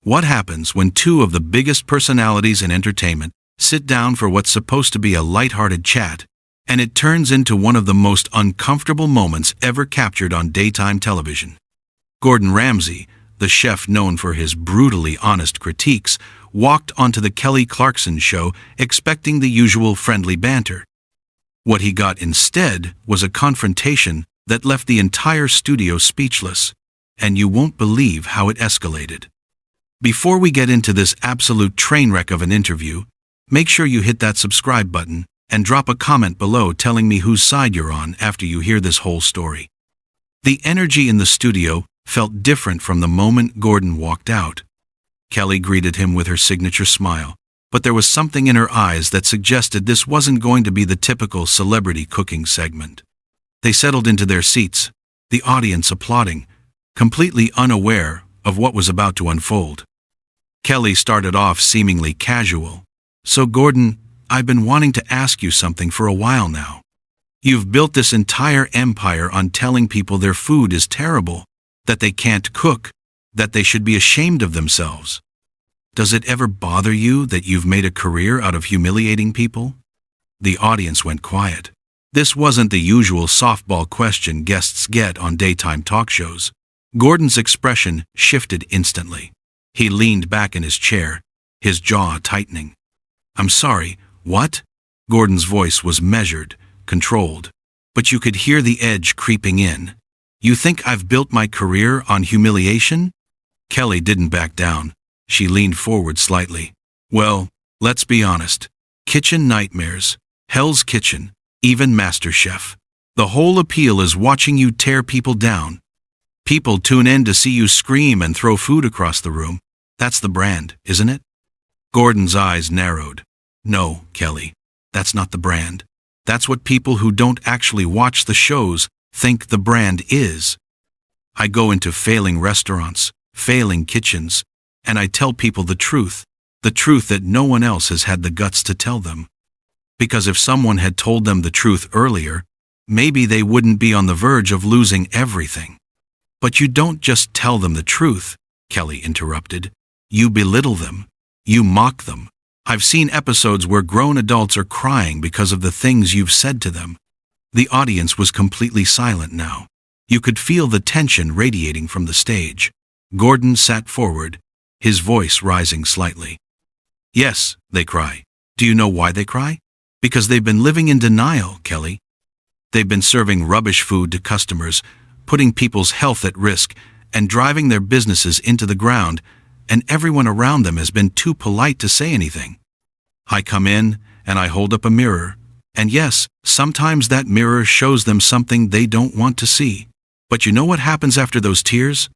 What happens when two of the biggest personalities in entertainment sit down for what's supposed to be a lighthearted chat, and it turns into one of the most uncomfortable moments ever captured on daytime television? Gordon Ramsay, the chef known for his brutally honest critiques, walked onto the Clarkson show expecting the usual friendly banter. What he got instead was a confrontation that left the entire studio speechless, and you won't believe how it escalated. Before we get into this absolute train wreck of an interview, make sure you hit that subscribe button and drop a comment below telling me whose side you're on after you hear this whole story. The energy in the studio felt different from the moment Gordon walked out. Kelly greeted him with her signature smile, but there was something in her eyes that suggested this wasn't going to be the typical celebrity cooking segment. They settled into their seats, the audience applauding, completely unaware of what was about to unfold. Kelly started off seemingly casual. "So Gordon, I've been wanting to ask you something for a while now. You've built this entire empire on telling people their food is terrible, that they can't cook, that they should be ashamed of themselves. Does it ever bother you that you've made a career out of humiliating people?" The audience went quiet. This wasn't the usual softball question guests get on daytime talk shows. Gordon's expression shifted instantly. He leaned back in his chair, his jaw tightening. "I'm sorry, what?" Gordon's voice was measured, controlled, but you could hear the edge creeping in. "You think I've built my career on humiliation?" Kelly didn't back down. She leaned forward slightly. "Well, let's be honest. Kitchen nightmares, Hell's Kitchen, even MasterChef. The whole appeal is watching you tear people down. People tune in to see you scream and throw food across the room. That's the brand, isn't it?" Gordon's eyes narrowed. "No, Kelly, that's not the brand. That's what people who don't actually watch the shows think the brand is. I go into failing restaurants, failing kitchens, and I tell people the truth that no one else has had the guts to tell them. Because if someone had told them the truth earlier, maybe they wouldn't be on the verge of losing everything." "But you don't just tell them the truth," Kelly interrupted. "You belittle them. You mock them. I've seen episodes where grown adults are crying because of the things you've said to them." The audience was completely silent now. You could feel the tension radiating from the stage. Gordon sat forward, his voice rising slightly. "Yes, they cry. Do you know why they cry? Because they've been living in denial, Kelly. They've been serving rubbish food to customers, putting people's health at risk, and driving their businesses into the ground, and everyone around them has been too polite to say anything. I come in, and I hold up a mirror, and yes, sometimes that mirror shows them something they don't want to see. But you know what happens after those tears?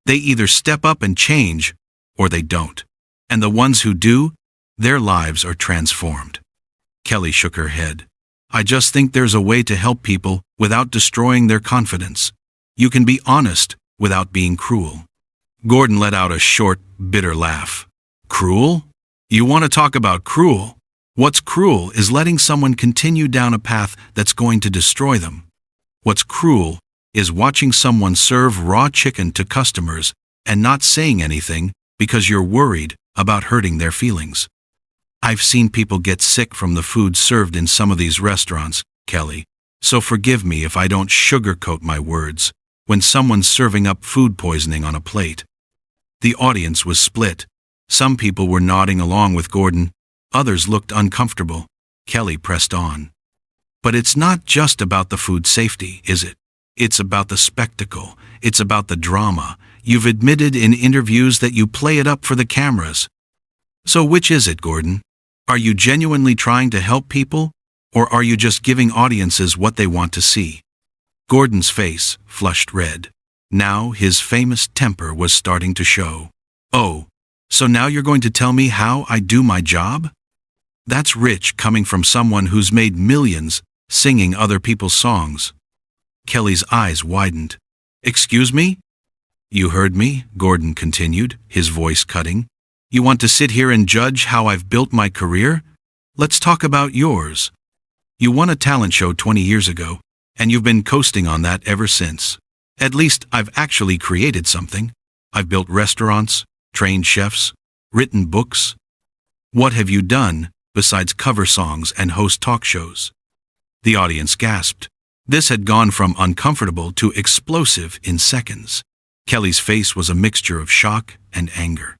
They either step up and change, or they don't. And the ones who do, their lives are transformed." Kelly shook her head. "I just think there's a way to help people without destroying their confidence. You can be honest without being cruel." Gordon let out a short, bitter laugh. "Cruel? You want to talk about cruel? What's cruel is letting someone continue down a path that's going to destroy them. What's cruel is watching someone serve raw chicken to customers and not saying anything because you're worried about hurting their feelings. I've seen people get sick from the food served in some of these restaurants, Kelly, so forgive me if I don't sugarcoat my words when someone's serving up food poisoning on a plate." The audience was split. Some people were nodding along with Gordon, others looked uncomfortable. Kelly pressed on. "But it's not just about the food safety, is it? It's about the spectacle. It's about the drama. You've admitted in interviews that you play it up for the cameras. So which is it, Gordon? Are you genuinely trying to help people, or are you just giving audiences what they want to see?" Gordon's face flushed red. Now his famous temper was starting to show. "Oh, so now you're going to tell me how I do my job? That's rich coming from someone who's made millions singing other people's songs." Kelly's eyes widened. "Excuse me?" "You heard me," Gordon continued, his voice cutting. "You want to sit here and judge how I've built my career? Let's talk about yours. You won a talent show 20 years ago, and you've been coasting on that ever since. At least I've actually created something. I've built restaurants, Trained chefs? Written books? What have you done, besides cover songs and host talk shows? The audience gasped. This had gone from uncomfortable to explosive in seconds. Kelly's face was a mixture of shock and anger.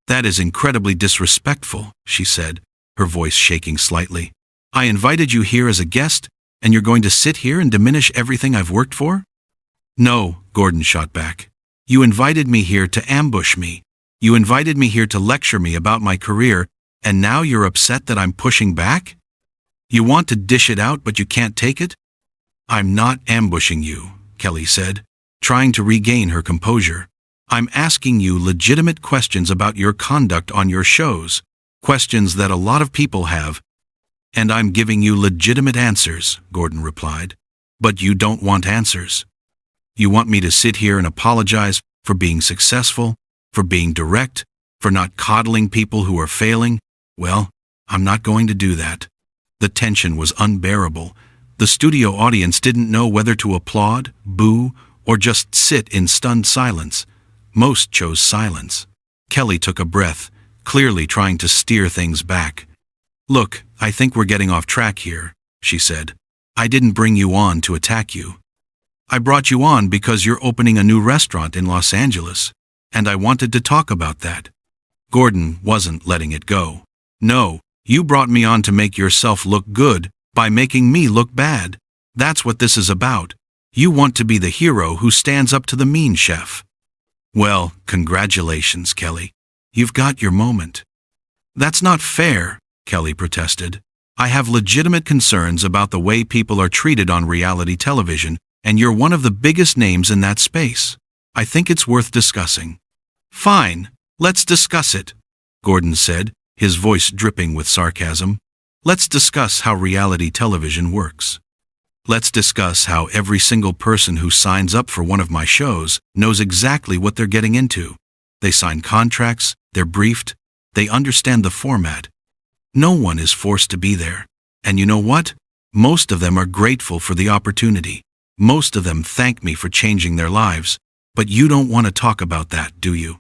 That is incredibly disrespectful, she said, her voice shaking slightly. I invited you here as a guest, and you're going to sit here and diminish everything I've worked for? No, Gordon shot back. You invited me here to ambush me. You invited me here to lecture me about my career, and now you're upset that I'm pushing back? You want to dish it out, but you can't take it? I'm not ambushing you, Kelly said, trying to regain her composure. I'm asking you legitimate questions about your conduct on your shows, questions that a lot of people have. And I'm giving you legitimate answers, Gordon replied. But you don't want answers. You want me to sit here and apologize for being successful, for being direct, for not coddling people who are failing? Well, I'm not going to do that. The tension was unbearable. The studio audience didn't know whether to applaud, boo, or just sit in stunned silence. Most chose silence. Kelly took a breath, clearly trying to steer things back. Look, I think we're getting off track here, she said. I didn't bring you on to attack you. I brought you on because you're opening a new restaurant in Los Angeles, and I wanted to talk about that. Gordon wasn't letting it go. No, you brought me on to make yourself look good by making me look bad. That's what this is about. You want to be the hero who stands up to the mean chef. Well, congratulations, Kelly. You've got your moment. That's not fair, Kelly protested. I have legitimate concerns about the way people are treated on reality television, and you're one of the biggest names in that space. I think it's worth discussing. Fine, let's discuss it, Gordon said, his voice dripping with sarcasm. Let's discuss how reality television works. Let's discuss how every single person who signs up for one of my shows knows exactly what they're getting into. They sign contracts, they're briefed, they understand the format. No one is forced to be there. And you know what? Most of them are grateful for the opportunity. Most of them thank me for changing their lives. But you don't want to talk about that, do you?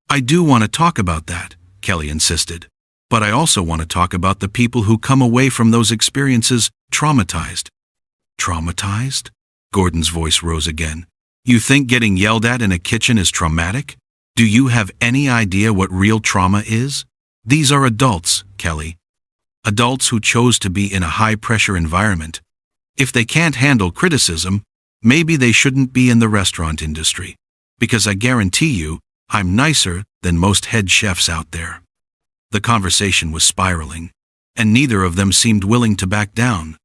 I do want to talk about that, Kelly insisted. But I also want to talk about the people who come away from those experiences traumatized. Traumatized? Gordon's voice rose again. You think getting yelled at in a kitchen is traumatic? Do you have any idea what real trauma is? These are adults, Kelly. Adults who chose to be in a high-pressure environment. If they can't handle criticism, maybe they shouldn't be in the restaurant industry. Because I guarantee you, I'm nicer than most head chefs out there. The conversation was spiraling, and neither of them seemed willing to back down.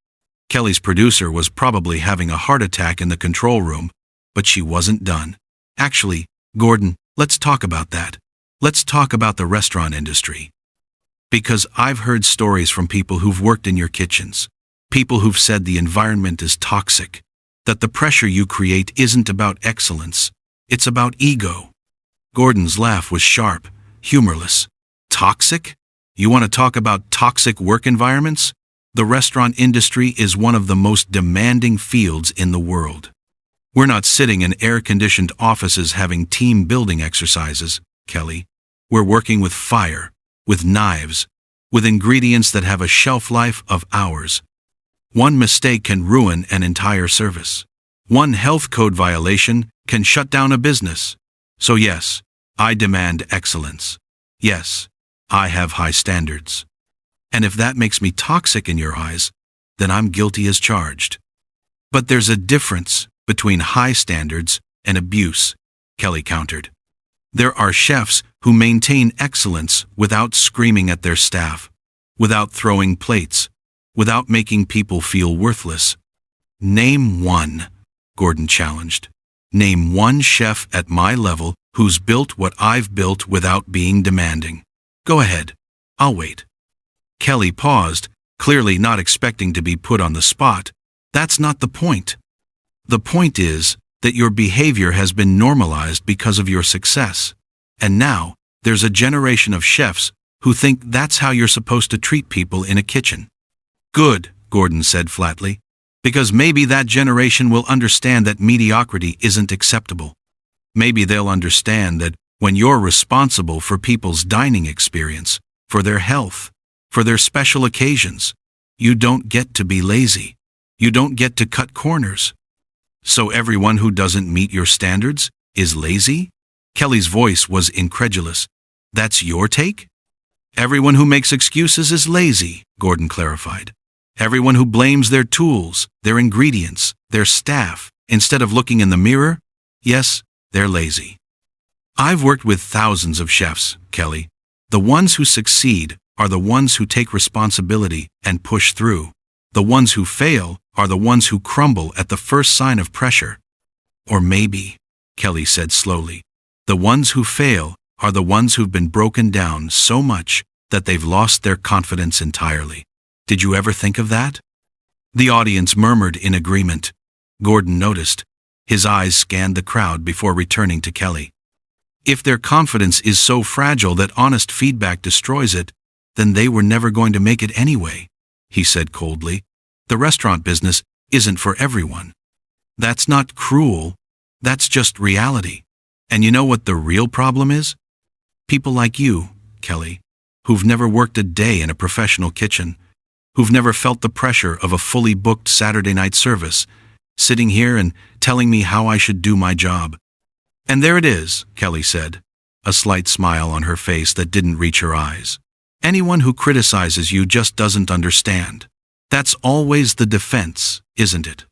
Kelly's producer was probably having a heart attack in the control room, but she wasn't done. Actually, Gordon, let's talk about that. Let's talk about the restaurant industry. Because I've heard stories from people who've worked in your kitchens, people who've said the environment is toxic, that the pressure you create isn't about excellence, it's about ego. Gordon's laugh was sharp, humorless. Toxic? You want to talk about toxic work environments? The restaurant industry is one of the most demanding fields in the world. We're not sitting in air-conditioned offices having team building exercises, Kelly. We're working with fire, with knives, with ingredients that have a shelf life of hours. One mistake can ruin an entire service. One health code violation can shut down a business. So yes, I demand excellence. Yes, I have high standards. And if that makes me toxic in your eyes, then I'm guilty as charged. But there's a difference between high standards and abuse, Kelly countered. There are chefs who maintain excellence without screaming at their staff, without throwing plates, without making people feel worthless. Name one, Gordon challenged. Name one chef at my level who's built what I've built without being demanding. Go ahead, I'll wait. Kelly paused, clearly not expecting to be put on the spot. That's not the point. The point is that your behavior has been normalized because of your success. And now, there's a generation of chefs who think that's how you're supposed to treat people in a kitchen. Good, Gordon said flatly, because maybe that generation will understand that mediocrity isn't acceptable. Maybe they'll understand that When you're responsible for people's dining experience, for their health, for their special occasions, you don't get to be lazy. You don't get to cut corners. So everyone who doesn't meet your standards is lazy? Kelly's voice was incredulous. That's your take? Everyone who makes excuses is lazy, Gordon clarified. Everyone who blames their tools, their ingredients, their staff, instead of looking in the mirror, yes, they're lazy. I've worked with thousands of chefs, Kelly. The ones who succeed are the ones who take responsibility and push through. The ones who fail are the ones who crumble at the first sign of pressure. Or maybe, Kelly said slowly, the ones who fail are the ones who've been broken down so much that they've lost their confidence entirely. Did you ever think of that? The audience murmured in agreement. Gordon noticed. His eyes scanned the crowd before returning to Kelly. If their confidence is so fragile that honest feedback destroys it, then they were never going to make it anyway, he said coldly. The restaurant business isn't for everyone. That's not cruel. That's just reality. And you know what the real problem is? People like you, Kelly, who've never worked a day in a professional kitchen, who've never felt the pressure of a fully booked Saturday night service, sitting here and telling me how I should do my job. And there it is, Kelly said, a slight smile on her face that didn't reach her eyes. Anyone who criticizes you just doesn't understand. That's always the defense, isn't it?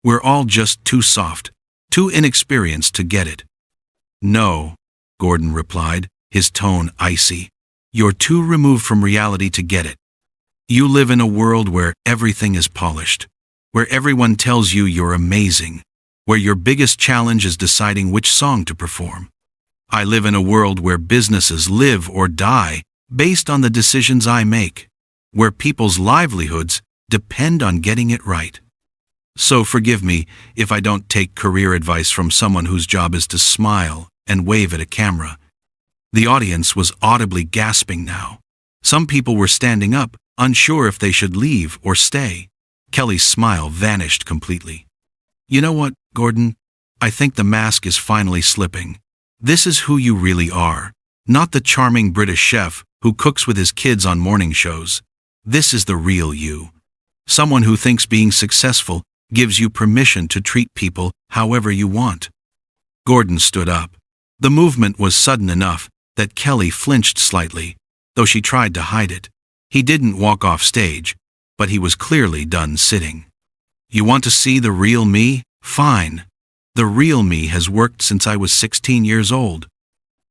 We're all just too soft, too inexperienced to get it. No, Gordon replied, his tone icy. You're too removed from reality to get it. You live in a world where everything is polished, where everyone tells you you're amazing, where your biggest challenge is deciding which song to perform. I live in a world where businesses live or die based on the decisions I make, where people's livelihoods depend on getting it right. So forgive me if I don't take career advice from someone whose job is to smile and wave at a camera. The audience was audibly gasping now. Some people were standing up, unsure if they should leave or stay. Kelly's smile vanished completely. You know what, Gordon? I think the mask is finally slipping. This is who you really are, not the charming British chef who cooks with his kids on morning shows. This is the real you. Someone who thinks being successful gives you permission to treat people however you want. Gordon stood up. The movement was sudden enough that Kelly flinched slightly, though she tried to hide it. He didn't walk off stage, but he was clearly done sitting. You want to see the real me? Fine. The real me has worked since I was 16 years old.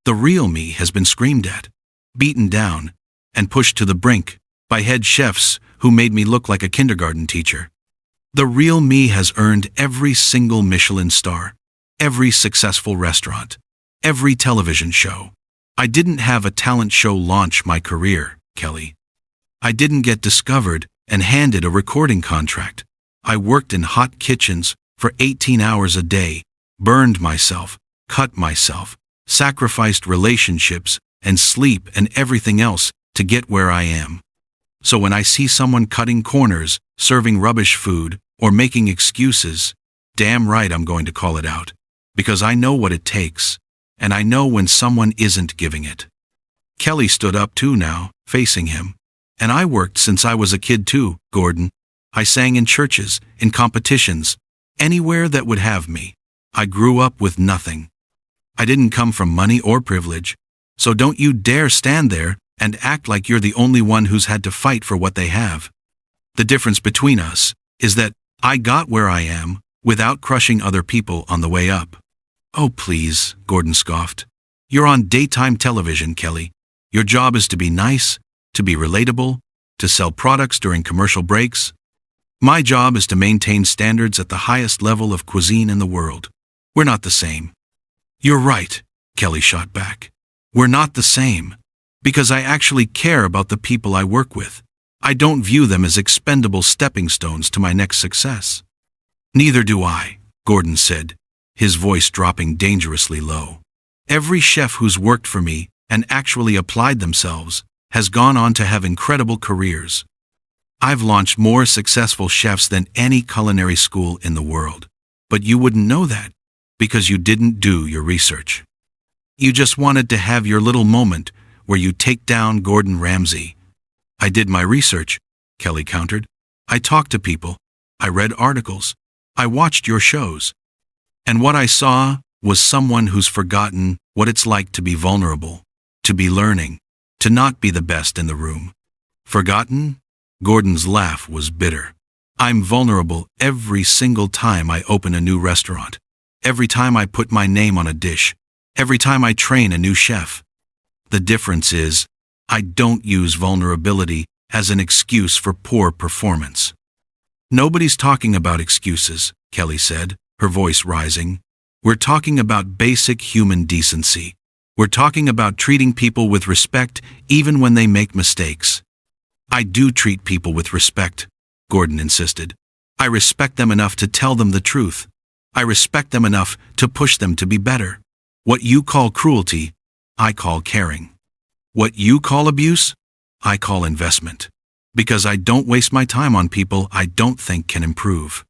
The real me has been screamed at, beaten down, and pushed to the brink by head chefs who made me look like a kindergarten teacher. The real me has earned every single Michelin star, every successful restaurant, every television show. I didn't have a talent show launch my career, Kelly. I didn't get discovered and handed a recording contract. I worked in hot kitchens for 18 hours a day, burned myself, cut myself, sacrificed relationships and sleep and everything else to get where I am. So when I see someone cutting corners, serving rubbish food, or making excuses, damn right I'm going to call it out, because I know what it takes, and I know when someone isn't giving it. Kelly stood up too now, facing him. And I worked since I was a kid too, Gordon. I sang in churches, in competitions, anywhere that would have me. I grew up with nothing. I didn't come from money or privilege, so don't you dare stand there and act like you're the only one who's had to fight for what they have. The difference between us is that I got where I am without crushing other people on the way up. Oh please, Gordon scoffed. You're on daytime television, Kelly. Your job is to be nice, to be relatable, to sell products during commercial breaks. My job is to maintain standards at the highest level of cuisine in the world. We're not the same. You're right, Kelly shot back. We're not the same, because I actually care about the people I work with. I don't view them as expendable stepping stones to my next success. Neither do I, Gordon said, his voice dropping dangerously low. Every chef who's worked for me and actually applied themselves has gone on to have incredible careers. I've launched more successful chefs than any culinary school in the world, but you wouldn't know that because you didn't do your research. You just wanted to have your little moment where you take down Gordon Ramsay. I did my research, Kelly countered. I talked to people. I read articles. I watched your shows. And what I saw was someone who's forgotten what it's like to be vulnerable, to be learning, to not be the best in the room. Forgotten? Gordon's laugh was bitter. I'm vulnerable every single time I open a new restaurant, every time I put my name on a dish, every time I train a new chef. The difference is, I don't use vulnerability as an excuse for poor performance. Nobody's talking about excuses, Kelly said, her voice rising. We're talking about basic human decency. We're talking about treating people with respect even when they make mistakes. I do treat people with respect, Gordon insisted. I respect them enough to tell them the truth. I respect them enough to push them to be better. What you call cruelty, I call caring. What you call abuse, I call investment. Because I don't waste my time on people I don't think can improve.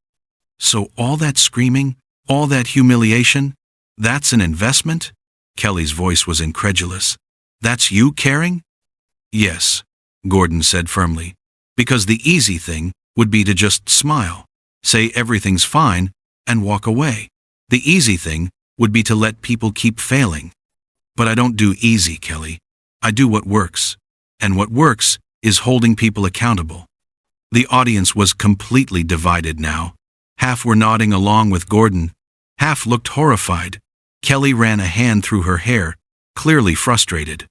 So all that screaming, all that humiliation, that's an investment? Kelly's voice was incredulous. That's you caring? Yes, Gordon said firmly. Because the easy thing would be to just smile, say everything's fine, and walk away. The easy thing would be to let people keep failing. But I don't do easy, Kelly. I do what works. And what works is holding people accountable. The audience was completely divided now. Half were nodding along with Gordon. Half looked horrified. Kelly ran a hand through her hair, clearly frustrated.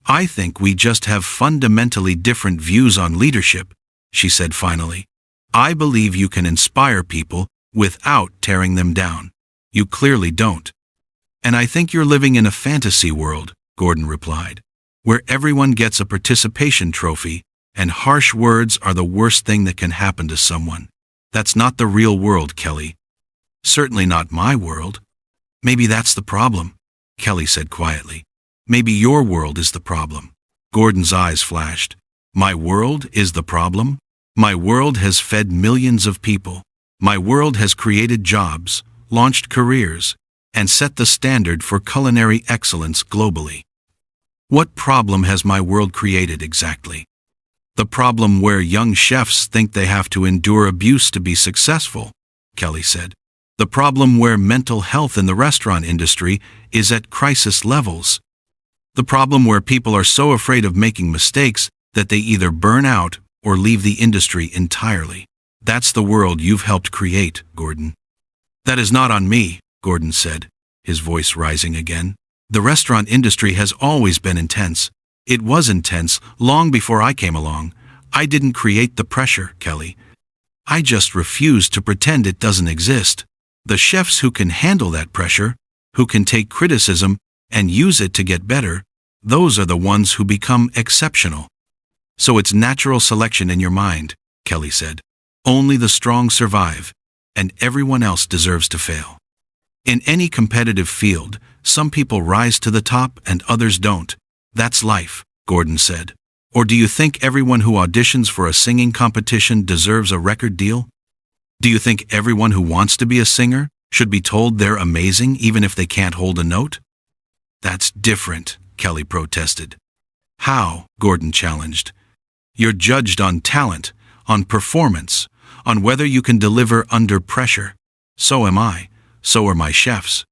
I think we just have fundamentally different views on leadership, she said finally. I believe you can inspire people without tearing them down. You clearly don't. And I think you're living in a fantasy world, Gordon replied, where everyone gets a participation trophy, and harsh words are the worst thing that can happen to someone. That's not the real world, Kelly. Certainly not my world. Maybe that's the problem, Kelly said quietly. Maybe your world is the problem. Gordon's eyes flashed. My world is the problem? My world has fed millions of people. My world has created jobs, launched careers, and set the standard for culinary excellence globally. What problem has my world created exactly? The problem where young chefs think they have to endure abuse to be successful, Kelly said. The problem where mental health in the restaurant industry is at crisis levels. The problem where people are so afraid of making mistakes that they either burn out or leave the industry entirely. That's the world you've helped create, Gordon. That is not on me, Gordon said, his voice rising again. The restaurant industry has always been intense. It was intense long before I came along. I didn't create the pressure, Kelly. I just refuse to pretend it doesn't exist. The chefs who can handle that pressure, who can take criticism and use it to get better, those are the ones who become exceptional. So it's natural selection in your mind, Kelly said. Only the strong survive, and everyone else deserves to fail. In any competitive field, some people rise to the top and others don't. That's life, Gordon said. Or do you think everyone who auditions for a singing competition deserves a record deal? Do you think everyone who wants to be a singer should be told they're amazing even if they can't hold a note? That's different, Kelly protested. How? Gordon challenged. You're judged on talent, on performance, on whether you can deliver under pressure. So am I. So are my chefs.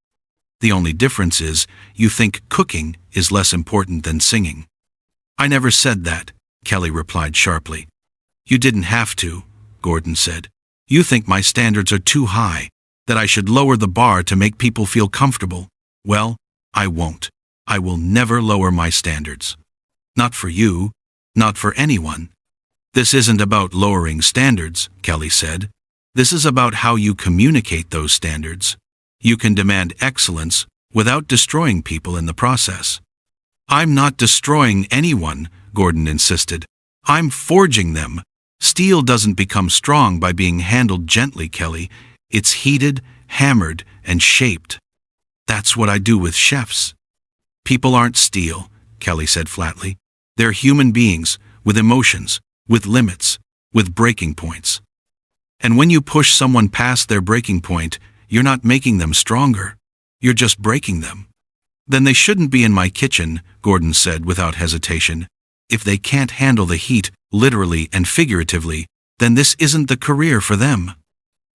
The only difference is you think cooking is less important than singing. I never said that, Kelly replied sharply. You didn't have to, Gordon said. You think my standards are too high, that I should lower the bar to make people feel comfortable. Well, I won't. I will never lower my standards. Not for you, not for anyone. This isn't about lowering standards, Kelly said. This is about how you communicate those standards. You can demand excellence without destroying people in the process. I'm not destroying anyone, Gordon insisted. I'm forging them. Steel doesn't become strong by being handled gently, Kelly. It's heated, hammered, and shaped. That's what I do with chefs. People aren't steel, Kelly said flatly. They're human beings, with emotions, with limits, with breaking points. And when you push someone past their breaking point, you're not making them stronger. You're just breaking them. Then they shouldn't be in my kitchen, Gordon said without hesitation. If they can't handle the heat, literally and figuratively, then this isn't the career for them.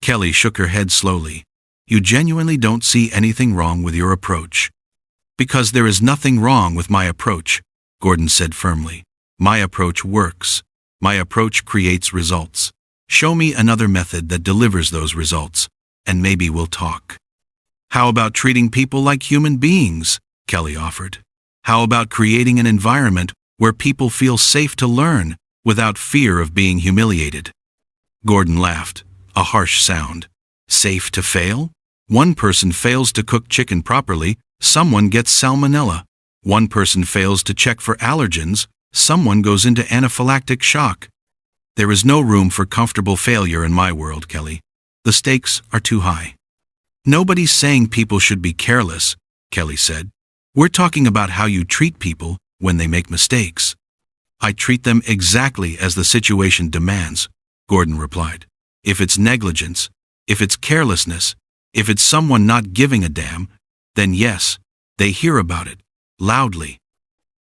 Kelly shook her head slowly. You genuinely don't see anything wrong with your approach. Because there is nothing wrong with my approach, Gordon said firmly. My approach works. My approach creates results. Show me another method that delivers those results, and maybe we'll talk. How about treating people like human beings? Kelly offered. How about creating an environment where people feel safe to learn without fear of being humiliated? Gordon laughed, a harsh sound. Safe to fail? One person fails to cook chicken properly, someone gets salmonella. One person fails to check for allergens, someone goes into anaphylactic shock. There is no room for comfortable failure in my world, Kelly. The stakes are too high. Nobody's saying people should be careless, Kelly said. We're talking about how you treat people when they make mistakes. I treat them exactly as the situation demands, Gordon replied. If it's negligence, if it's carelessness, if it's someone not giving a damn, then yes, they hear about it, loudly.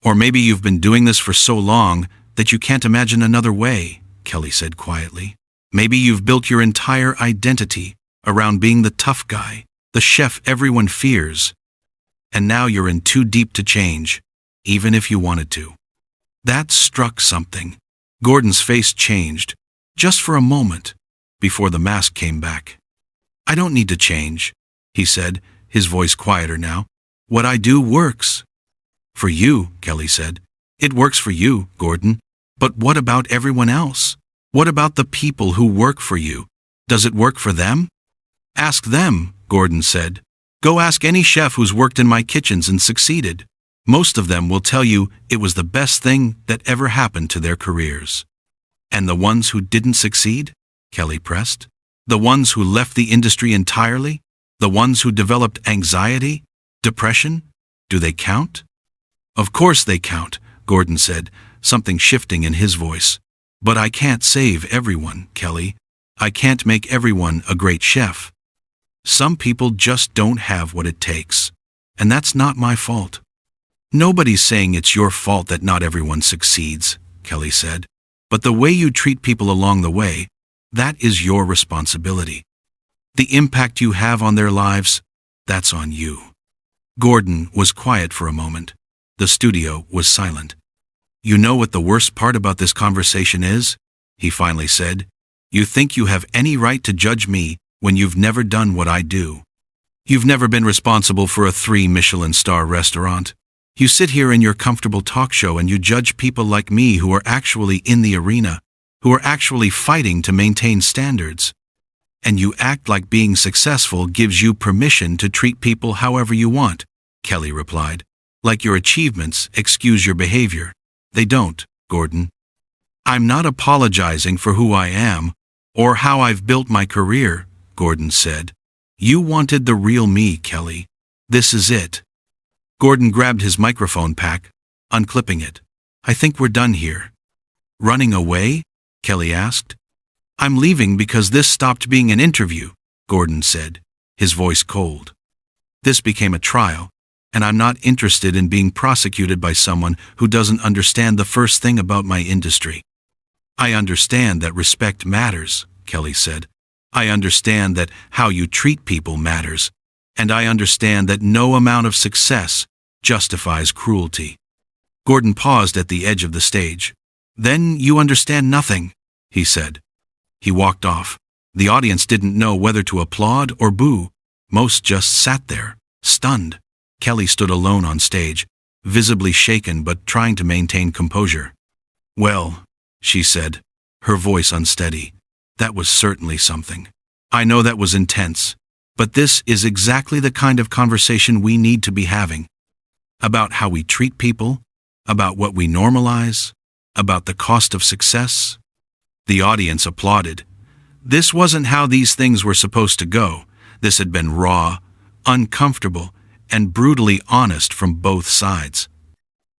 Or maybe you've been doing this for so long that you can't imagine another way, Kelly said quietly. Maybe you've built your entire identity around being the tough guy, the chef everyone fears. And now you're in too deep to change, even if you wanted to. That struck something. Gordon's face changed, just for a moment, before the mask came back. I don't need to change, he said, his voice quieter now. What I do works. For you, Kelly said. It works for you, Gordon. But what about everyone else? What about the people who work for you? Does it work for them? Ask them, Gordon said. Go ask any chef who's worked in my kitchens and succeeded. Most of them will tell you it was the best thing that ever happened to their careers. And the ones who didn't succeed? Kelly pressed. The ones who left the industry entirely? The ones who developed anxiety? Depression? Do they count? Of course they count, Gordon said, something shifting in his voice. But I can't save everyone, Kelly. I can't make everyone a great chef. Some people just don't have what it takes. And that's not my fault. Nobody's saying it's your fault that not everyone succeeds, Kelly said. But the way you treat people along the way, that is your responsibility. The impact you have on their lives, that's on you. Gordon was quiet for a moment. The studio was silent. You know what the worst part about this conversation is? He finally said. You think you have any right to judge me when you've never done what I do. You've never been responsible for a 3-Michelin star restaurant. You sit here in your comfortable talk show and you judge people like me who are actually in the arena, who are actually fighting to maintain standards. And you act like being successful gives you permission to treat people however you want, Kelly replied. Like your achievements excuse your behavior. They don't, Gordon. I'm not apologizing for who I am or how I've built my career, Gordon said. You wanted the real me, Kelly. This is it. Gordon grabbed his microphone pack, unclipping it. I think we're done here. Running away? Kelly asked. I'm leaving because this stopped being an interview, Gordon said, his voice cold. This became a trial, and I'm not interested in being prosecuted by someone who doesn't understand the first thing about my industry. I understand that respect matters, Kelly said. I understand that how you treat people matters, and I understand that no amount of success justifies cruelty. Gordon paused at the edge of the stage. Then you understand nothing, he said. He walked off. The audience didn't know whether to applaud or boo. Most just sat there, stunned. Kelly stood alone on stage, visibly shaken but trying to maintain composure. Well, she said, her voice unsteady, that was certainly something. I know that was intense, but this is exactly the kind of conversation we need to be having. About how we treat people, about what we normalize, about the cost of success. The audience applauded. This wasn't how these things were supposed to go. This had been raw, uncomfortable, and brutally honest from both sides.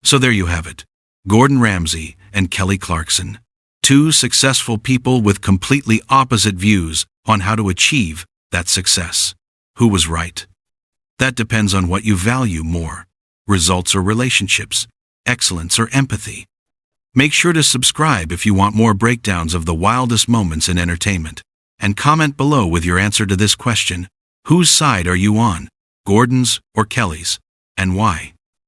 So there you have it. Gordon Ramsay and Kelly Clarkson. Two successful people with completely opposite views on how to achieve that success. Who was right? That depends on what you value more. results or relationships, excellence or empathy? Make sure to subscribe if you want more breakdowns of the wildest moments in entertainment. And comment below with your answer to this question: whose side are you on, Gordon's or Kelly's, and why?